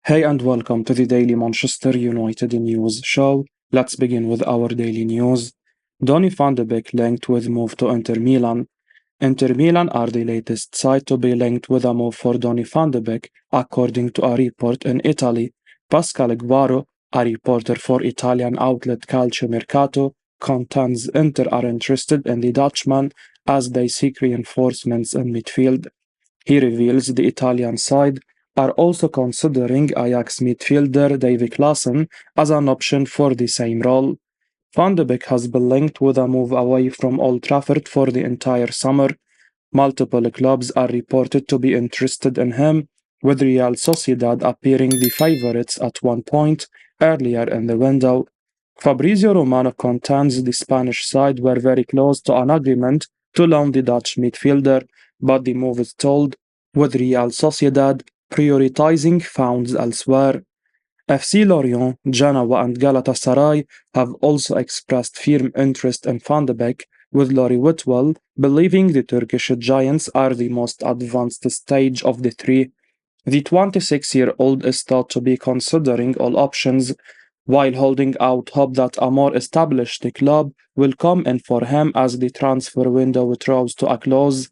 Hey and welcome to the Daily Manchester United News Show. Let's begin with our daily news. Donny van de Beek linked with move to Inter Milan. Inter Milan are the latest side to be linked with a move for Donny van de Beek, according to a report in Italy. Pasquale Guarro, a reporter for Italian outlet Calciomercato, contends Inter are interested in the Dutchman as they seek reinforcements in midfield. He reveals the Italian side are also considering Ajax midfielder David Klaassen as an option for the same role. Van de Beek has been linked with a move away from Old Trafford for the entire summer. Multiple clubs are reported to be interested in him, with Real Sociedad appearing the favourites at one point earlier in the window. Fabrizio Romano contends the Spanish side were very close to an agreement to loan the Dutch midfielder, but the move is stalled, with Real Sociedad prioritizing funds elsewhere. FC Lorient, Genoa and Galatasaray have also expressed firm interest in Van de Beek, with Laurie Whitwell believing the Turkish giants are the most advanced stage of the three. The 26-year-old is thought to be considering all options, while holding out hope that a more established club will come in for him as the transfer window draws to a close.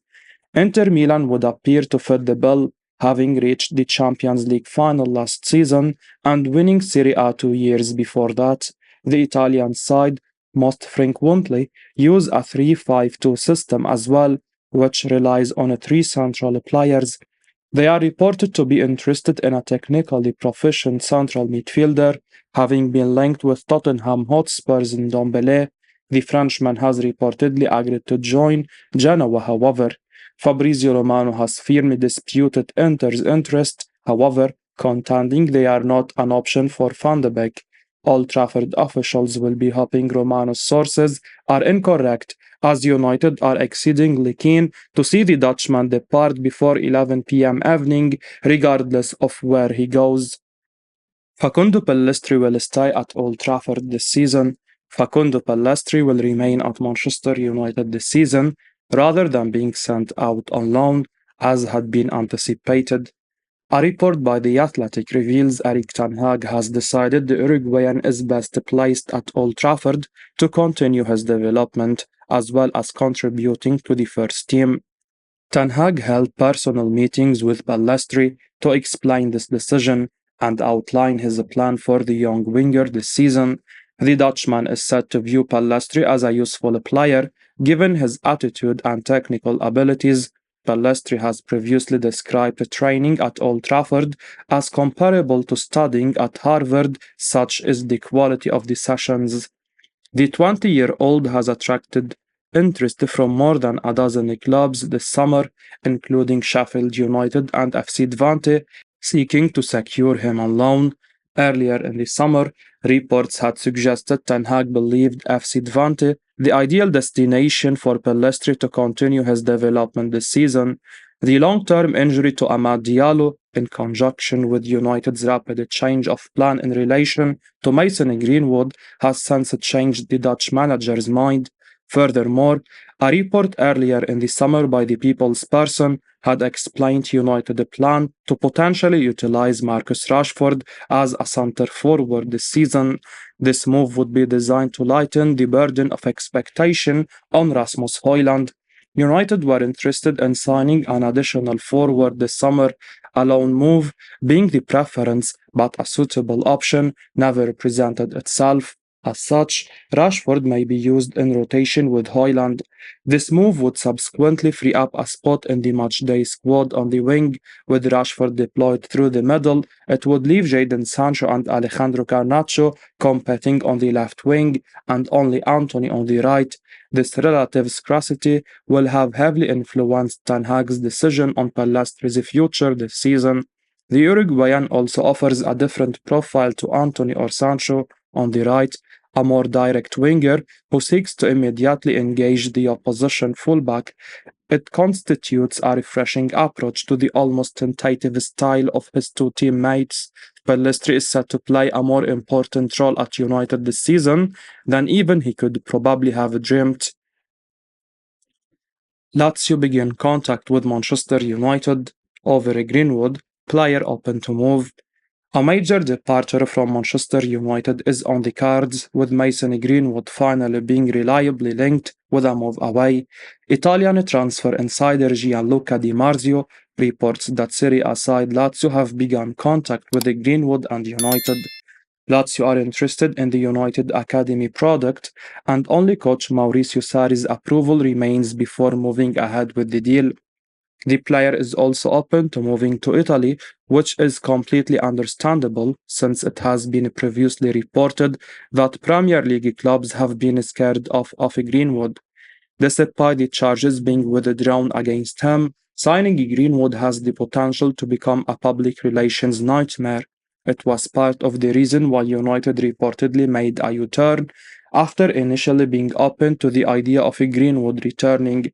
Inter Milan would appear to fit the bill, having reached the Champions League final last season and winning Serie A 2 years before that. The Italian side most frequently use a 3-5-2 system as well, which relies on three central players. They are reported to be interested in a technically proficient central midfielder, having been linked with Tottenham Hotspur's Ndombele. The Frenchman has reportedly agreed to join Genoa, however. Fabrizio Romano has firmly disputed Inter's interest, however, contending they are not an option for Van de Beek. Old Trafford officials will be hoping Romano's sources are incorrect, as United are exceedingly keen to see the Dutchman depart before 11 p.m. evening, regardless of where he goes. Facundo Pellistri will stay at Old Trafford this season. Facundo Pellistri will remain at Manchester United this season, rather than being sent out on loan, as had been anticipated. A report by The Athletic reveals Erik Ten Hag has decided the Uruguayan is best placed at Old Trafford to continue his development, as well as contributing to the first team. Ten Hag held personal meetings with Palastri to explain this decision and outline his plan for the young winger this season. The Dutchman is said to view Palastri as a useful player, given his attitude and technical abilities. Palastri has previously described training at Old Trafford as comparable to studying at Harvard, such is the quality of the sessions. The 20-year-old has attracted interest from more than a dozen clubs this summer, including Sheffield United and FC Twente, seeking to secure him on loan. Earlier in the summer, reports had suggested Ten Hag believed FC Twente the ideal destination for Palastri to continue his development this season. The long-term injury to Amad Diallo, in conjunction with United's rapid change of plan in relation to Mason Greenwood, has since changed the Dutch manager's mind. Furthermore, a report earlier in the summer by the People's Person had explained United's plan to potentially utilize Marcus Rashford as a centre forward this season. This move would be designed to lighten the burden of expectation on Rasmus Højlund. United were interested in signing an additional forward this summer, a loan move being the preference, but a suitable option never presented itself. As such, Rashford may be used in rotation with Højlund. This move would subsequently free up a spot in the matchday squad on the wing. With Rashford deployed through the middle, it would leave Jadon Sancho and Alejandro Garnacho competing on the left wing and only Antony on the right. This relative scarcity will have heavily influenced Ten Hag's decision on Palastri's future this season. The Uruguayan also offers a different profile to Antony or Sancho on the right, a more direct winger who seeks to immediately engage the opposition fullback. It constitutes a refreshing approach to the almost tentative style of his two teammates. Pellistri is set to play a more important role at United this season than even he could probably have dreamed. Lazio began contact with Manchester United over Greenwood, player open to move. A major departure from Manchester United is on the cards, with Mason Greenwood finally being reliably linked with a move away. Italian transfer insider Gianluca Di Marzio reports that Serie A side Lazio have begun contact with the Greenwood and United. Lazio are interested in the United Academy product, and only coach Mauricio Sarri's approval remains before moving ahead with the deal. The player is also open to moving to Italy, which is completely understandable since it has been previously reported that Premier League clubs have been scared of Greenwood. Despite the charges being withdrawn against him, signing Greenwood has the potential to become a public relations nightmare. It was part of the reason why United reportedly made a U-turn after initially being open to the idea of Greenwood returning.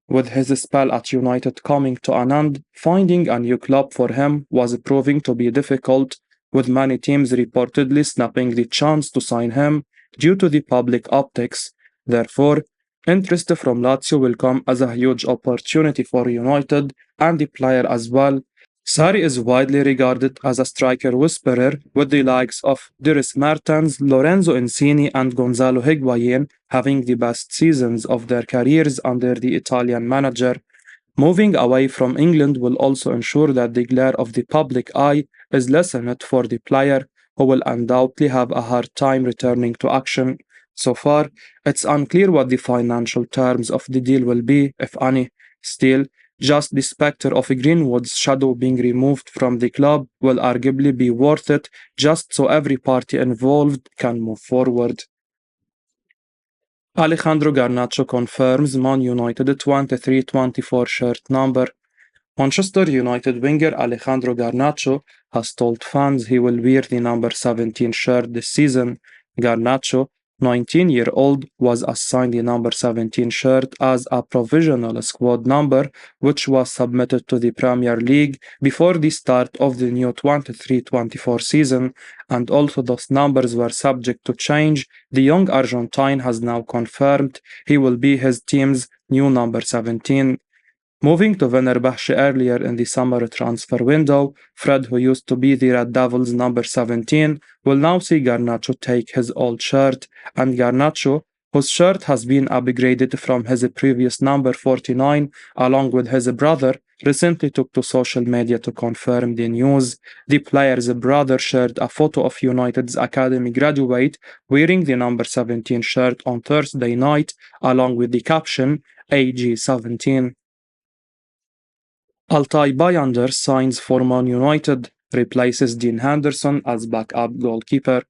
With his spell at United coming to an end, finding a new club for him was proving to be difficult, with many teams reportedly snapping the chance to sign him due to the public optics. Therefore, interest from Lazio will come as a huge opportunity for United and the player as well. Sarri is widely regarded as a striker whisperer, with the likes of Dries Mertens, Lorenzo Insigne, and Gonzalo Higuain having the best seasons of their careers under the Italian manager. Moving away from England will also ensure that the glare of the public eye is lessened for the player, who will undoubtedly have a hard time returning to action. So far, it's unclear what the financial terms of the deal will be, if any. Still, just the spectre of Greenwood's shadow being removed from the club will arguably be worth it, just so every party involved can move forward. Alejandro Garnacho confirms Man United 23-24 shirt number. Manchester United winger Alejandro Garnacho has told fans he will wear the number 17 shirt this season. Garnacho, 19-year-old, was assigned the number 17 shirt as a provisional squad number, which was submitted to the Premier League before the start of the new 23-24 season, and although those numbers were subject to change, the young Argentine has now confirmed he will be his team's new number 17. Moving to Fenerbahce earlier in the summer transfer window, Fred, who used to be the Red Devils' number 17, will now see Garnacho take his old shirt, and Garnacho, whose shirt has been upgraded from his previous number 49, along with his brother, recently took to social media to confirm the news. The player's brother shared a photo of United's academy graduate wearing the number 17 shirt on Thursday night, along with the caption AG17. Altay Baynder signs for Man United, replaces Dean Henderson as backup goalkeeper.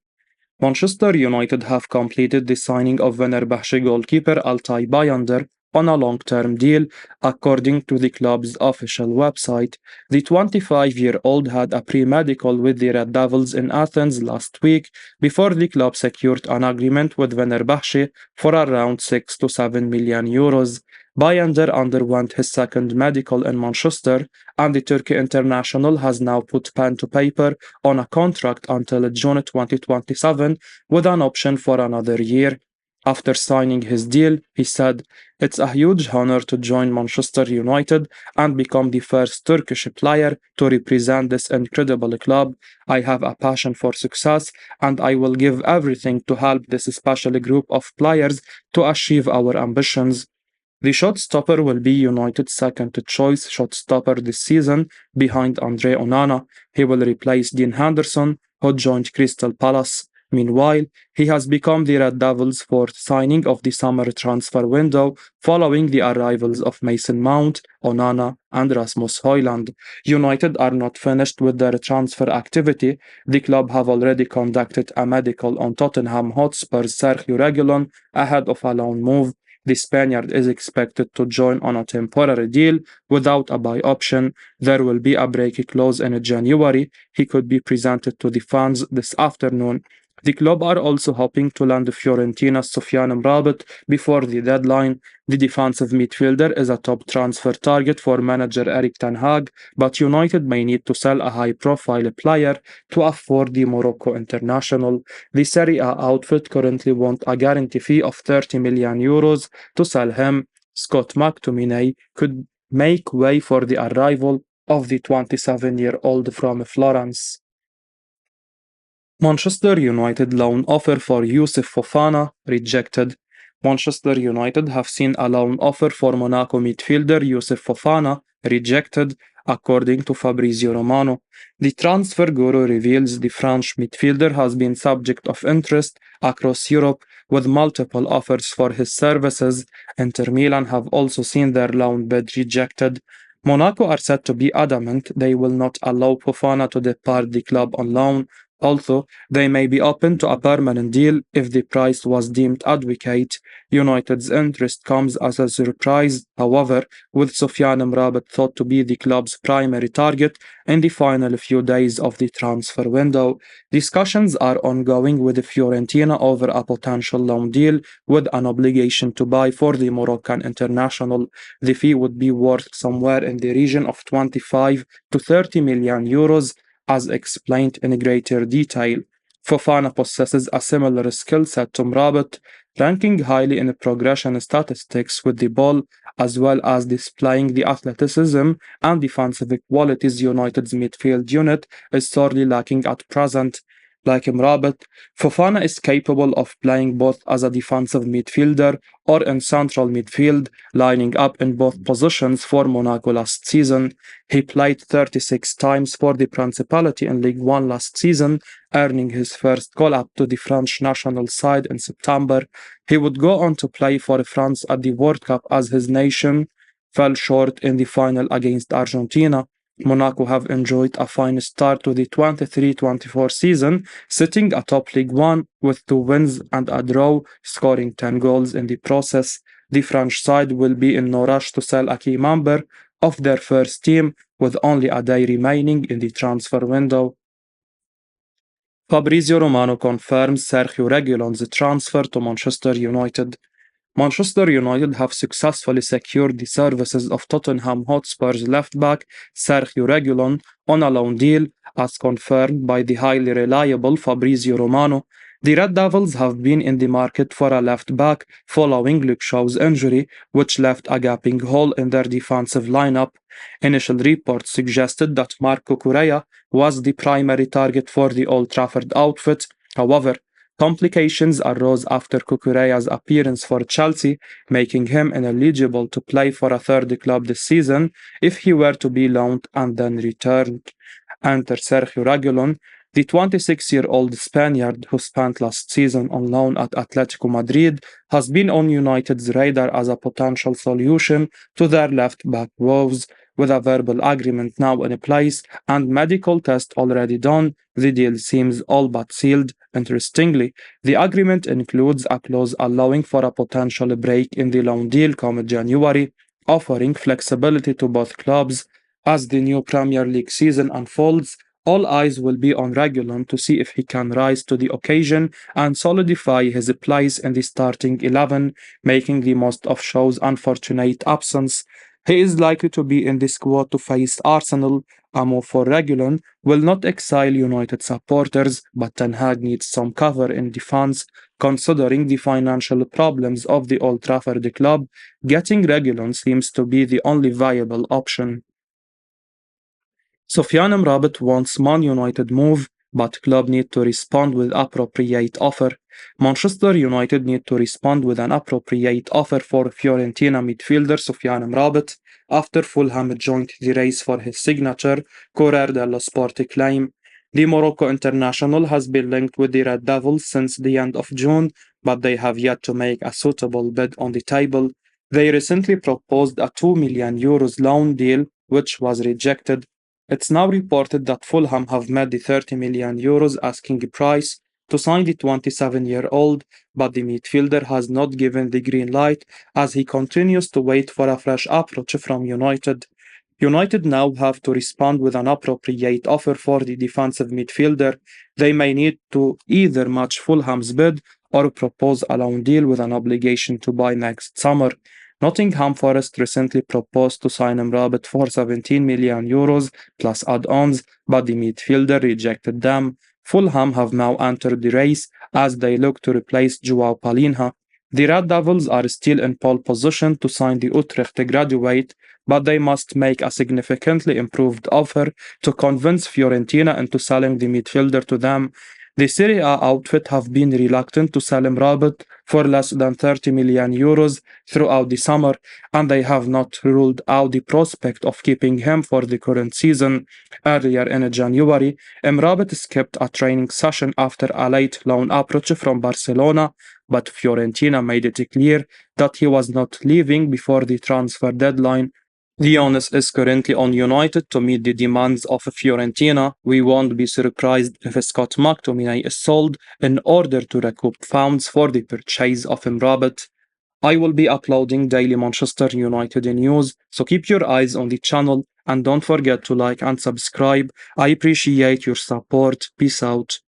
Manchester United have completed the signing of Fenerbahce goalkeeper Altay Baynder on a long-term deal, according to the club's official website. The 25-year-old had a pre-medical with the Red Devils in Athens last week before the club secured an agreement with Fenerbahce for around 6 to 7 million euros. Bayender underwent his second medical in Manchester, and the Turkey international has now put pen to paper on a contract until June 2027 with an option for another year. After signing his deal, he said, "It's a huge honor to join Manchester United and become the first Turkish player to represent this incredible club. I have a passion for success, and I will give everything to help this special group of players to achieve our ambitions." The shot-stopper will be United's second-choice shot-stopper this season, behind Andre Onana. He will replace Dean Henderson, who joined Crystal Palace. Meanwhile, he has become the Red Devils' fourth signing of the summer transfer window, following the arrivals of Mason Mount, Onana, and Rasmus Højlund. United are not finished with their transfer activity. The club have already conducted a medical on Tottenham Hotspur's Sergio Reguilon ahead of a loan move. The Spaniard is expected to join on a temporary deal without a buy option. There will be a break clause in January. He could be presented to the fans this afternoon. The club are also hoping to land Fiorentina's Sofiane Amrabat before the deadline. The defensive midfielder is a top transfer target for manager Erik ten Hag, but United may need to sell a high-profile player to afford the Morocco international. The Serie A outfit currently want a guarantee fee of 30 million euros to sell him. Scott McTominay could make way for the arrival of the 27-year-old from Florence. Manchester United loan offer for Youssef Fofana rejected. Manchester United have seen a loan offer for Monaco midfielder Youssef Fofana rejected, according to Fabrizio Romano. The transfer guru reveals the French midfielder has been subject of interest across Europe with multiple offers for his services. Inter Milan have also seen their loan bid rejected. Monaco are said to be adamant they will not allow Fofana to depart the club on loan, although they may be open to a permanent deal if the price was deemed adequate. United's interest comes as a surprise, however, with Sofiane Amrabat thought to be the club's primary target in the final few days of the transfer window. Discussions are ongoing with Fiorentina over a potential loan deal with an obligation to buy for the Moroccan international. The fee would be worth somewhere in the region of 25 to 30 million euros, as explained in greater detail. Fofana possesses a similar skill set to Mrabat, ranking highly in progression statistics with the ball, as well as displaying the athleticism and defensive qualities United's midfield unit is sorely lacking at present. Like Mrabat, Fofana is capable of playing both as a defensive midfielder or in central midfield, lining up in both positions for Monaco last season. He played 36 times for the Principality in League One last season, earning his first call-up to the French national side in September. He would go on to play for France at the World Cup as his nation fell short in the final against Argentina. Monaco have enjoyed a fine start to the 23-24 season, sitting atop League One with 2 wins and a draw, scoring 10 goals in the process. The French side will be in no rush to sell a key member of their first team, with only a day remaining in the transfer window. Fabrizio Romano confirms Sergio Reguilon's transfer to Manchester United. Manchester United have successfully secured the services of Tottenham Hotspur's left-back Sergio Reguilon on a loan deal, as confirmed by the highly reliable Fabrizio Romano. The Red Devils have been in the market for a left-back following Luke Shaw's injury, which left a gaping hole in their defensive lineup. Initial reports suggested that Marco Correa was the primary target for the Old Trafford outfit. However, complications arose after Cucurella's appearance for Chelsea, making him ineligible to play for a third club this season if he were to be loaned and then returned. Enter Sergio Reguilon, the 26-year-old Spaniard who spent last season on loan at Atletico Madrid has been on United's radar as a potential solution to their left-back woes. With a verbal agreement now in place and medical test already done, the deal seems all but sealed. Interestingly, the agreement includes a clause allowing for a potential break in the loan deal come January, offering flexibility to both clubs. As the new Premier League season unfolds, all eyes will be on Reguilon to see if he can rise to the occasion and solidify his place in the starting 11, making the most of Shaw's unfortunate absence. He is likely to be in the squad to face Arsenal. A move for Reguilon will not excite United supporters, but Ten Hag needs some cover in defense. Considering the financial problems of the Old Trafford club, getting Reguilon seems to be the only viable option. Sofiane Amrabat wants Man United move, but club need to respond with appropriate offer. Manchester United need to respond with an appropriate offer for Fiorentina midfielder Sofiane Amrabat after Fulham joined the race for his signature, Corriere dello Sport claim. The Morocco international has been linked with the Red Devils since the end of June, but they have yet to make a suitable bid on the table. They recently proposed a 2 million euros loan deal, which was rejected. It's now reported that Fulham have met the 30 million euros asking price to sign the 27-year-old, but the midfielder has not given the green light as he continues to wait for a fresh approach from United. United now have to respond with an appropriate offer for the defensive midfielder. They may need to either match Fulham's bid or propose a loan deal with an obligation to buy next summer. Nottingham Forest recently proposed to sign Amrabat for 17 million euros plus add-ons, but the midfielder rejected them. Fulham have now entered the race as they look to replace Joao Palinha. The Red Devils are still in pole position to sign the Utrecht graduate, but they must make a significantly improved offer to convince Fiorentina into selling the midfielder to them. The Serie A outfit have been reluctant to sell Mrabat for less than 30 million euros throughout the summer, and they have not ruled out the prospect of keeping him for the current season. Earlier in January, Mrabat skipped a training session after a late loan approach from Barcelona, but Fiorentina made it clear that he was not leaving before the transfer deadline. The onus is currently on United to meet the demands of Fiorentina. We won't be surprised if Scott McTominay is sold in order to recoup funds for the purchase of Mrabat. I will be uploading daily Manchester United news, so keep your eyes on the channel and don't forget to like and subscribe. I appreciate your support. Peace out.